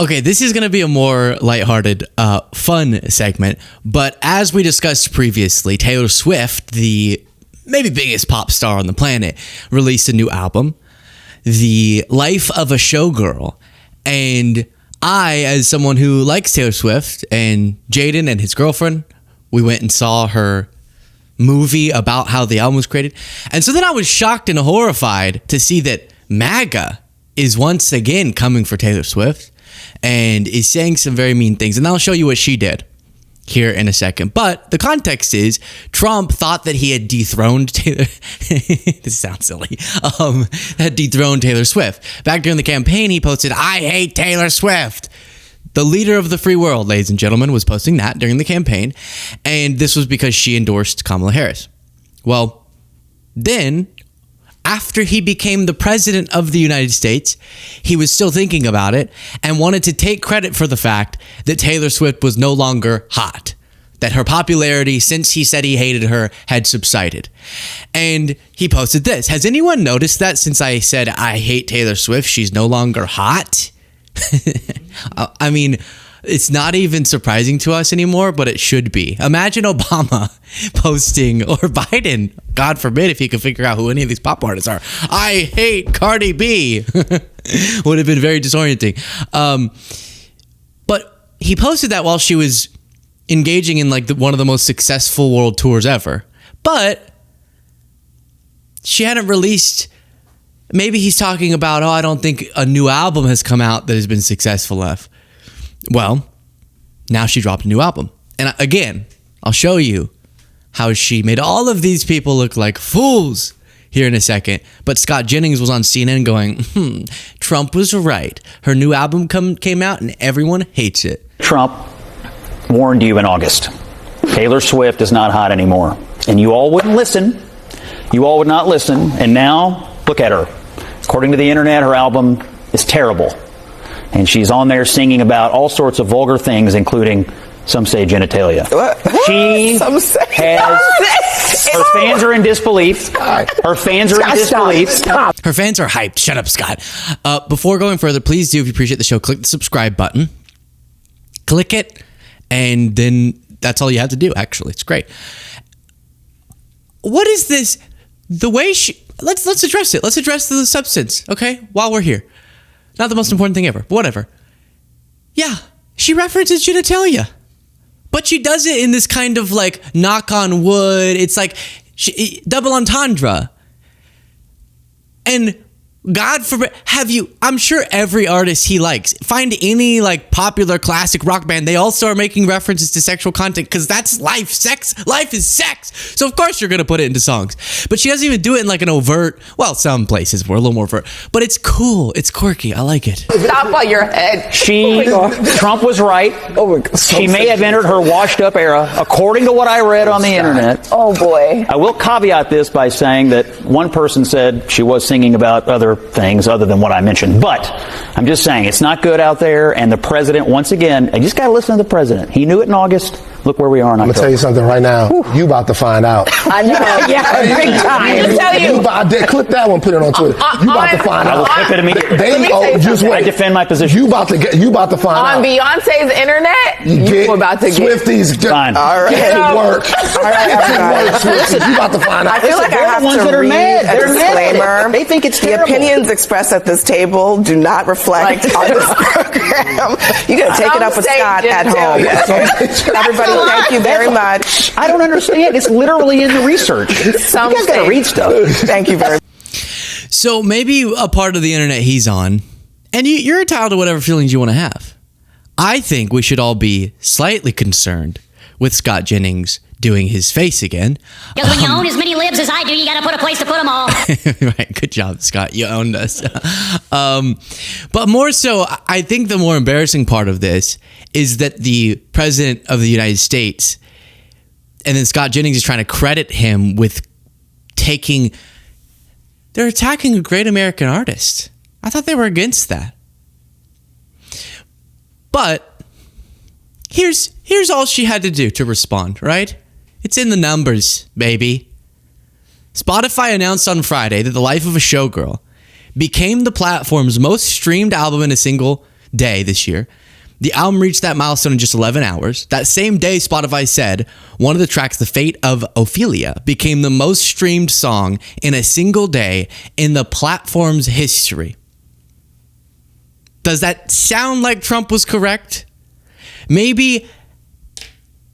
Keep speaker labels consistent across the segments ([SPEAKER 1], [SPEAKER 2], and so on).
[SPEAKER 1] Okay, this is going to be a more lighthearted, fun segment. But as we discussed previously, Taylor Swift, the maybe biggest pop star on the planet, released a new album, The Life of a Showgirl. And I, as someone who likes Taylor Swift, and Jaden and his girlfriend, we went and saw her movie about how the album was created. And so then I was shocked and horrified to see that MAGA is once again coming for Taylor Swift and is saying some very mean things. And I'll show you what she did here in a second. But the context is Trump thought that he had dethroned Taylor. This sounds silly. Had dethroned Taylor Swift. Back during the campaign, he posted, "I hate Taylor Swift." The leader of the free world, ladies and gentlemen, was posting that during the campaign. And this was because she endorsed Kamala Harris. Well, then, after he became the president of the United States, he was still thinking about it and wanted to take credit for the fact that Taylor Swift was no longer hot, that her popularity, since he said he hated her, had subsided. And he posted this. Has anyone noticed that since I said I hate Taylor Swift, she's no longer hot? I mean, it's not even surprising to us anymore, but it should be. Imagine Obama posting, or Biden, God forbid if he could figure out who any of these pop artists are. "I hate Cardi B." Would have been very disorienting. But he posted that while she was engaging in like one of the most successful world tours ever. But she hadn't released. Maybe he's talking about, I don't think a new album has come out that has been successful enough. Well, now she dropped a new album. And again, I'll show you how she made all of these people look like fools here in a second. But Scott Jennings was on CNN going, Trump was right. Her new album came out and everyone hates it.
[SPEAKER 2] Trump warned you in August. Taylor Swift is not hot anymore. And you all wouldn't listen. You all would not listen. And now, look at her. According to the internet, her album is terrible. And she's on there singing about all sorts of vulgar things, including, some say, genitalia. She has... Her fans are in disbelief. Her fans are in disbelief.
[SPEAKER 1] Her fans are hyped. Shut up, Scott. Before going further, please do, if you appreciate the show, click the subscribe button. Click it, and then that's all you have to do, actually. It's great. What is this? The way she... Let's address it. Let's address the substance, okay? While we're here. Not the most important thing ever, but whatever. Yeah, she references genitalia. But she does it in this kind of like knock on wood. It's like double entendre. And God forbid, I'm sure every artist he likes, find any like popular classic rock band, they all start making references to sexual content because that's life. Life is sex. So of course you're going to put it into songs. But she doesn't even do it in like an overt, well, some places were a little more overt, but it's cool. It's quirky. I like it.
[SPEAKER 3] Stop on your head.
[SPEAKER 2] Trump was right. Oh my God. She may have entered her washed up era, according to what I read on the internet.
[SPEAKER 3] Oh boy.
[SPEAKER 2] I will caveat this by saying that one person said she was singing about other things other than what I mentioned. But I'm just saying it's not good out there. And the president, once again, I just got to listen to the president. He knew it in August. Look where we are in October.
[SPEAKER 4] I'm going to tell you something right now. Whew. You about to find out.
[SPEAKER 3] I know. Yeah, big time.
[SPEAKER 4] Clip that one, put it on Twitter. You about to find out.
[SPEAKER 2] I will clip it immediately.
[SPEAKER 4] Just wait.
[SPEAKER 2] I defend my position.
[SPEAKER 4] You about to find out.
[SPEAKER 3] On Beyonce's internet, you about to get
[SPEAKER 4] Swifties.
[SPEAKER 2] Fine.
[SPEAKER 3] All right.
[SPEAKER 4] Get to work.
[SPEAKER 3] All right,
[SPEAKER 4] Swifties. You about to find out.
[SPEAKER 3] I feel like I have to read a disclaimer.
[SPEAKER 2] They think it's terrible.
[SPEAKER 3] The opinions expressed at this table do not reflect on this program. You got to take it up with Scott at home. Everybody, thank you very much.
[SPEAKER 2] I don't understand. It's literally in the research. You guys got to read stuff.
[SPEAKER 3] Thank you very much.
[SPEAKER 1] So maybe a part of the internet he's on, and you're entitled to whatever feelings you want to have. I think we should all be slightly concerned with Scott Jennings doing his face again.
[SPEAKER 5] Because when you own as many libs as I do, you got to put a place to put them all.
[SPEAKER 1] Right, good job, Scott. You owned us. But more so, I think the more embarrassing part of this is that the president of the United States, and then Scott Jennings is trying to credit him with they're attacking a great American artist. I thought they were against that. But here's all she had to do to respond, right? It's in the numbers, baby. Spotify announced on Friday that The Life of a Showgirl became the platform's most streamed album in a single day this year. The album reached that milestone in just 11 hours. That same day, Spotify said one of the tracks, The Fate of Ophelia, became the most streamed song in a single day in the platform's history. Does that sound like Trump was correct? Maybe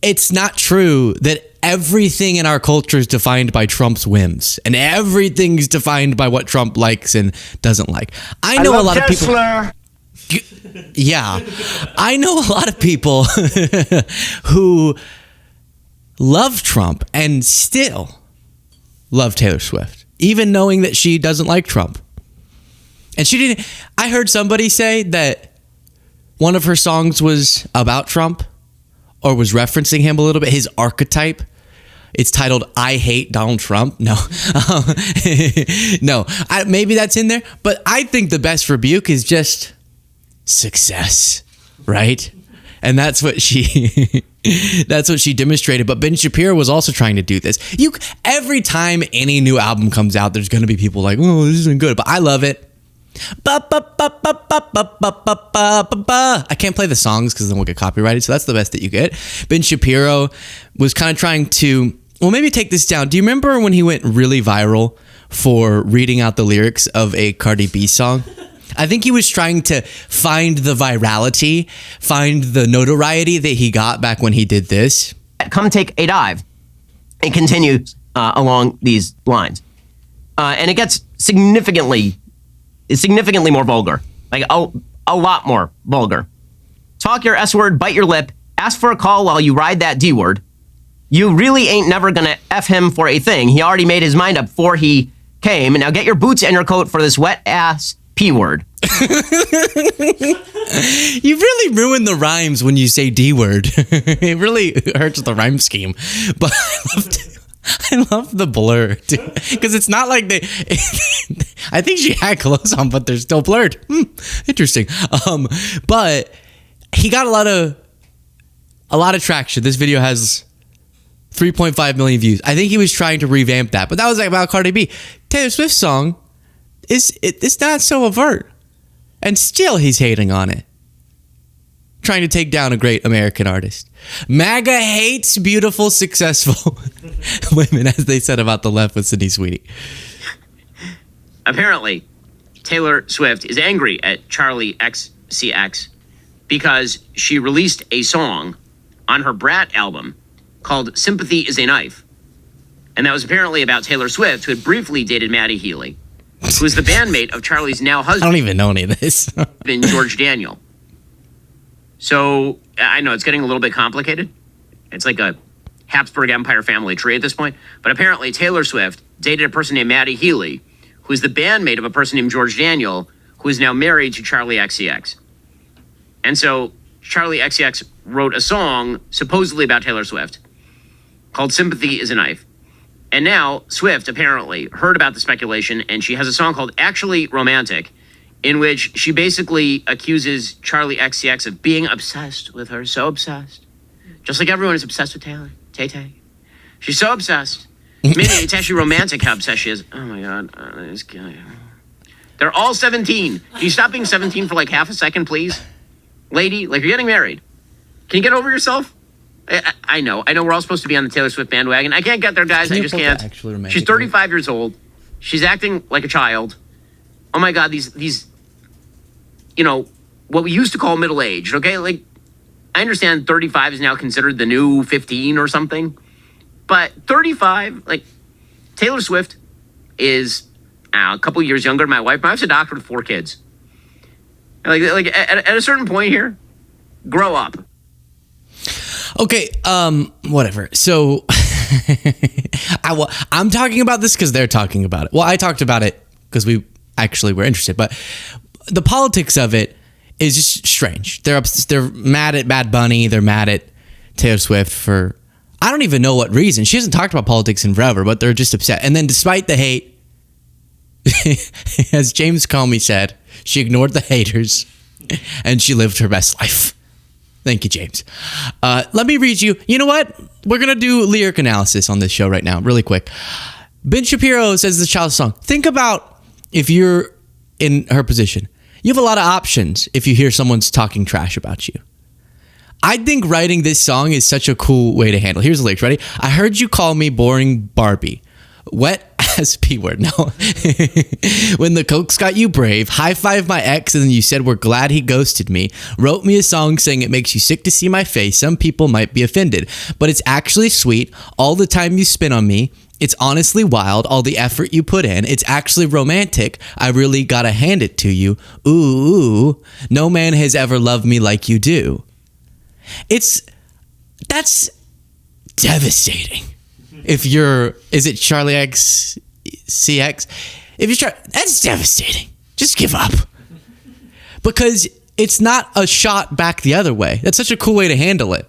[SPEAKER 1] it's not true that everything in our culture is defined by Trump's whims and everything's defined by what Trump likes and doesn't like. I know a lot of people. Yeah, I know a lot of people who love Trump and still love Taylor Swift, even knowing that she doesn't like Trump. And she didn't. I heard somebody say that one of her songs was about Trump or was referencing him a little bit, his archetype. It's titled "I Hate Donald Trump." No, no, maybe that's in there. But I think the best rebuke is just success, right? And that's what she demonstrated. But Ben Shapiro was also trying to do this. Every time any new album comes out, there's going to be people like, oh, this isn't good, but I love it. I can't play the songs because then we'll get copyrighted, so that's the best that you get. Ben Shapiro was kind of trying to, well, maybe take this down. Do you remember when he went really viral for reading out the lyrics of a Cardi B song? I think he was trying to find the virality, find the notoriety that he got back when he did this.
[SPEAKER 6] Come take a dive and continue along these lines. And it gets significantly more vulgar, like a lot more vulgar. Talk your S word, bite your lip, ask for a call while you ride that D word. You really ain't never gonna F him for a thing. He already made his mind up before he came. Now get your boots and your coat for this wet ass P word.
[SPEAKER 1] You really ruin the rhymes when you say D word. It really hurts the rhyme scheme. But I love the blur, because it's not like they. I think she had clothes on, but they're still blurred. Interesting. But he got a lot of traction. This video has 3.5 million views. I think he was trying to revamp that, but that was like about Cardi B. Taylor Swift's song it's not so overt, and still he's hating on it, trying to take down a great American artist. MAGA hates beautiful, successful women, as they said about the left with Sydney Sweeney.
[SPEAKER 7] Apparently, Taylor Swift is angry at Charlie XCX because she released a song on her Brat album called Sympathy is a Knife. And that was apparently about Taylor Swift, who had briefly dated Maddie Healy, who was the bandmate of Charlie's now husband.
[SPEAKER 1] I don't even know any of this.
[SPEAKER 7] George Daniel. So I know it's getting a little bit complicated. It's like a Habsburg Empire family tree at this point. But apparently Taylor Swift dated a person named Maddie Healy, who is the bandmate of a person named George Daniel, who is now married to Charlie XCX. And so Charlie XCX wrote a song supposedly about Taylor Swift called Sympathy is a Knife. And now Swift apparently heard about the speculation, and she has a song called Actually Romantic, in which she basically accuses Charlie XCX of being obsessed with her, so obsessed. Just like everyone is obsessed with Taylor, Tay-Tay. She's so obsessed. Maybe it's actually romantic how obsessed she is. Oh my God, this guy. They're all 17. Can you stop being 17 for like half a second, please? Lady, like you're getting married. Can you get over yourself? I know we're all supposed to be on the Taylor Swift bandwagon. I can't get there, guys. I just can't. She's 35 years old. She's acting like a child. Oh my God, these, what we used to call middle-aged, okay? Like, I understand 35 is now considered the new 15 or something. But 35, like, Taylor Swift is a couple years younger than my wife. My wife's a doctor with 4 kids. Like at a certain point here, grow up.
[SPEAKER 1] Okay, whatever. So I'm talking about this because they're talking about it. Well, I talked about it because we actually were interested, but the politics of it is just strange. They're mad at Bad Bunny. They're mad at Taylor Swift for, I don't even know what reason. She hasn't talked about politics in forever, but they're just upset. And then despite the hate, as James Comey said, she ignored the haters and she lived her best life. Thank you, James. Let me read you. You know what? We're going to do lyric analysis on this show right now, really quick. Ben Shapiro says the child's song. Think about if you're in her position. You have a lot of options if you hear someone's talking trash about you. I think writing this song is such a cool way to handle. Here's the lyrics. Ready? I heard you call me boring Barbie. Wet as P word. No. When the cokes got you brave, high five my ex, and then you said we're glad he ghosted me. Wrote me a song saying it makes you sick to see my face. Some people might be offended, but it's actually sweet. All the time you spend on me. It's honestly wild, all the effort you put in. It's actually romantic. I really gotta hand it to you. Ooh, no man has ever loved me like you do. That's devastating. If you're, is it Charlie X CX? If you try, that's devastating. Just give up. Because it's not a shot back the other way. That's such a cool way to handle it.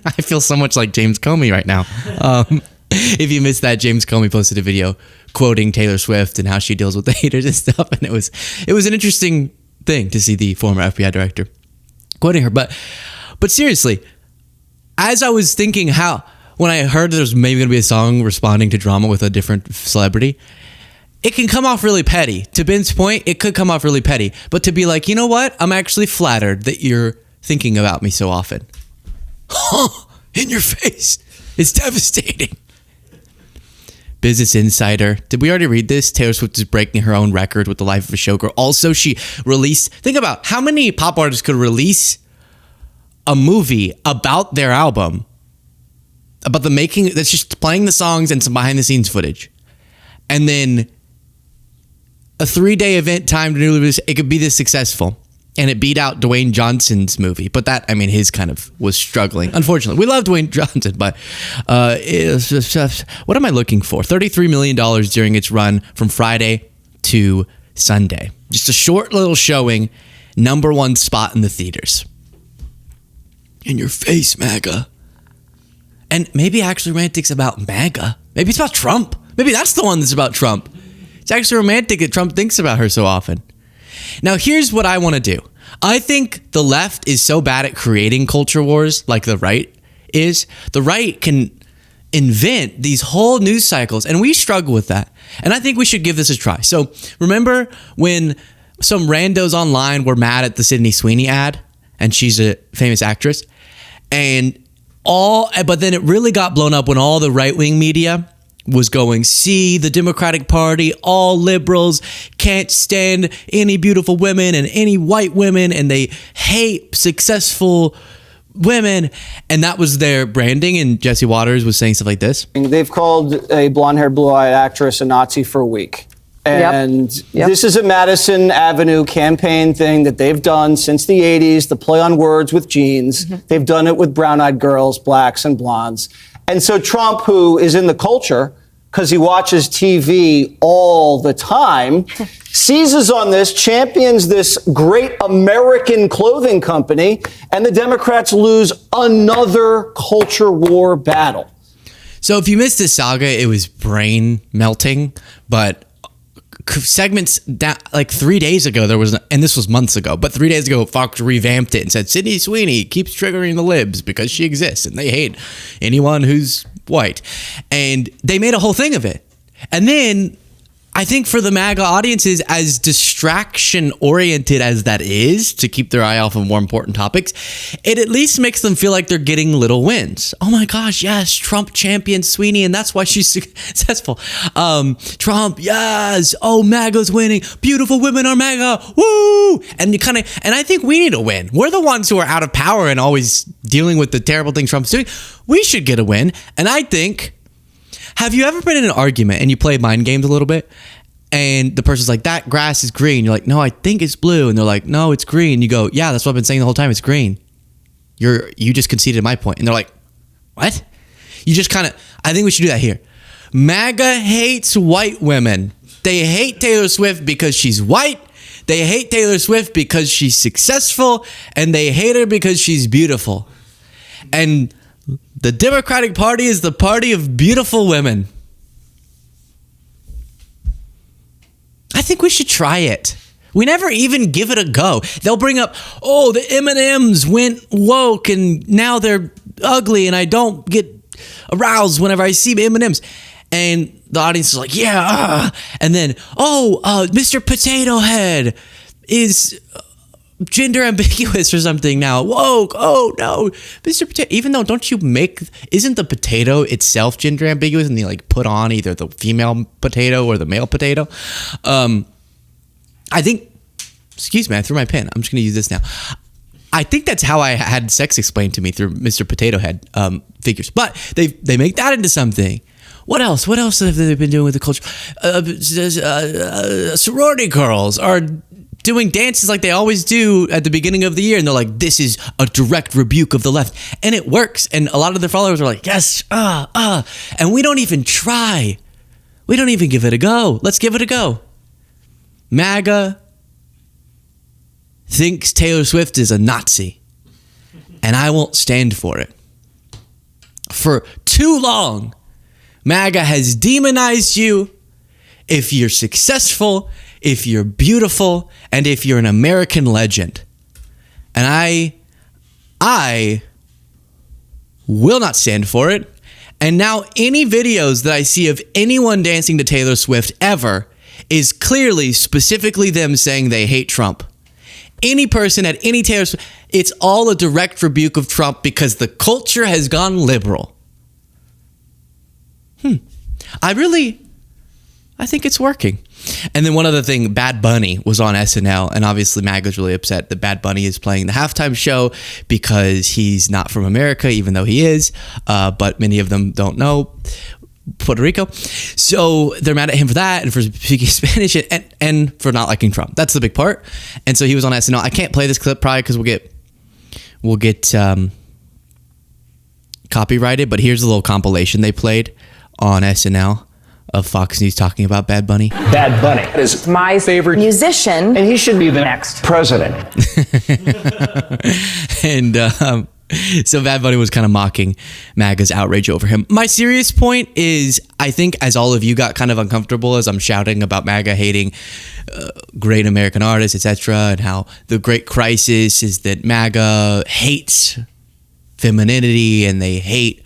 [SPEAKER 1] I feel so much like James Comey right now. If you missed that, James Comey posted a video quoting Taylor Swift and how she deals with the haters and stuff. And it was an interesting thing to see the former FBI director quoting her. But seriously, as I was thinking when I heard there was maybe going to be a song responding to drama with a different celebrity, it can come off really petty. To Ben's point, it could come off really petty. But to be like, you know what? I'm actually flattered that you're thinking about me so often. In your face. It's devastating. Business Insider. Did we already read this? Taylor Swift is breaking her own record with The Life of a Showgirl. Also, she released... Think about how many pop artists could release a movie about their album, about the making, that's just playing the songs and some behind-the-scenes footage. And then a 3-day event timed newly released, it could be this successful. And it beat out Dwayne Johnson's movie. But that, I mean, his kind of was struggling. Unfortunately, we love Dwayne Johnson, but what am I looking for? $33 million during its run from Friday to Sunday. Just a short little showing, #1 spot in the theaters. In your face, MAGA. And maybe actually romantic's about MAGA. Maybe it's about Trump. Maybe that's the one that's about Trump. It's actually romantic that Trump thinks about her so often. Now, here's what I want to do. I think the left is so bad at creating culture wars like the right is. The right can invent these whole news cycles, and we struggle with that. And I think we should give this a try. So remember when some randos online were mad at the Sydney Sweeney ad, and she's a famous actress, but then it really got blown up when all the right-wing media was going, see, the Democratic Party, all liberals can't stand any beautiful women and any white women, and they hate successful women. And that was their branding. And Jesse Waters was saying stuff like this.
[SPEAKER 8] They've called a blonde-haired, blue-eyed actress a Nazi for a week. And this is a Madison Avenue campaign thing that they've done since the 80s, the play on words with jeans. They've done it with brown-eyed girls, blacks, and blondes. And so Trump, who is in the culture because he watches TV all the time, seizes on this, champions this great American clothing company, and the Democrats lose another culture war battle.
[SPEAKER 1] So if you missed this saga, it was brain melting, but segments that, like 3 days ago, there was, and this was months ago, but 3 days ago, Fox revamped it and said, Sydney Sweeney keeps triggering the libs because she exists and they hate anyone who's white. And they made a whole thing of it. And then I think for the MAGA audiences, as distraction oriented as that is to keep their eye off of more important topics, it at least makes them feel like they're getting little wins. Oh my gosh, yes, Trump champions Sweeney, and that's why she's successful. Trump, yes, oh, MAGA's winning. Beautiful women are MAGA, woo! And I think we need a win. We're the ones who are out of power and always dealing with the terrible thing Trump's doing. We should get a win. And I think, have you ever been in an argument and you play mind games a little bit and the person's like, that grass is green. You're like, no, I think it's blue. And they're like, no, it's green. You go, yeah, that's what I've been saying the whole time. It's green. You just conceded my point. And they're like, what? You just I think we should do that here. MAGA hates white women. They hate Taylor Swift because she's white. They hate Taylor Swift because she's successful. And they hate her because she's beautiful. And the Democratic Party is the party of beautiful women. I think we should try it. We never even give it a go. They'll bring up, oh, the M&Ms went woke and now they're ugly and I don't get aroused whenever I see M&Ms. And the audience is like, yeah. And then, Mr. Potato Head is gender ambiguous or something now. Whoa, oh no, Mr. Potato. Even though, isn't the potato itself gender ambiguous, and they like put on either the female potato or the male potato? I think, excuse me, I threw my pen. I'm just going to use this now. I think that's how I had sex explained to me through Mr. Potato Head figures. But they make that into something. What else? What else have they been doing with the culture? Sorority girls are doing dances like they always do at the beginning of the year, and they're like, this is a direct rebuke of the left, and it works. And a lot of their followers are like, yes, and we don't even try. We don't even give it a go. Let's give it a go. MAGA thinks Taylor Swift is a Nazi, and I won't stand for it. For too long, MAGA has demonized you if you're successful, if you're beautiful, and if you're an American legend. And I will not stand for it. And now any videos that I see of anyone dancing to Taylor Swift ever is clearly specifically them saying they hate Trump. Any person at any Taylor Swift, it's all a direct rebuke of Trump because the culture has gone liberal. I think it's working. And then one other thing, Bad Bunny was on SNL, and obviously MAGA's really upset that Bad Bunny is playing the halftime show because he's not from America, even though he is, but many of them don't know Puerto Rico. So they're mad at him for that and for speaking Spanish and for not liking Trump. That's the big part. And so he was on SNL. I can't play this clip probably because we'll get copyrighted, but here's a little compilation they played on SNL of Fox News talking about Bad Bunny.
[SPEAKER 9] Bad Bunny is my favorite musician, and he should be the next president.
[SPEAKER 1] And so Bad Bunny was kind of mocking MAGA's outrage over him. My serious point is, I think as all of you got kind of uncomfortable as I'm shouting about MAGA hating great American artists, etc., and how the great crisis is that MAGA hates femininity and they hate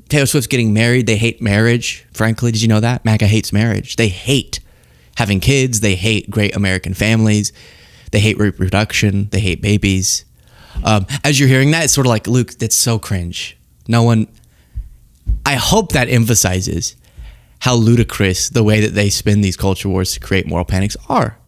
[SPEAKER 1] Taylor Swift's getting married. They hate marriage. Frankly, did you know that? MAGA hates marriage. They hate having kids. They hate great American families. They hate reproduction. They hate babies. As you're hearing that, it's sort of like, Luke, that's so cringe. I hope that emphasizes how ludicrous the way that they spin these culture wars to create moral panics are.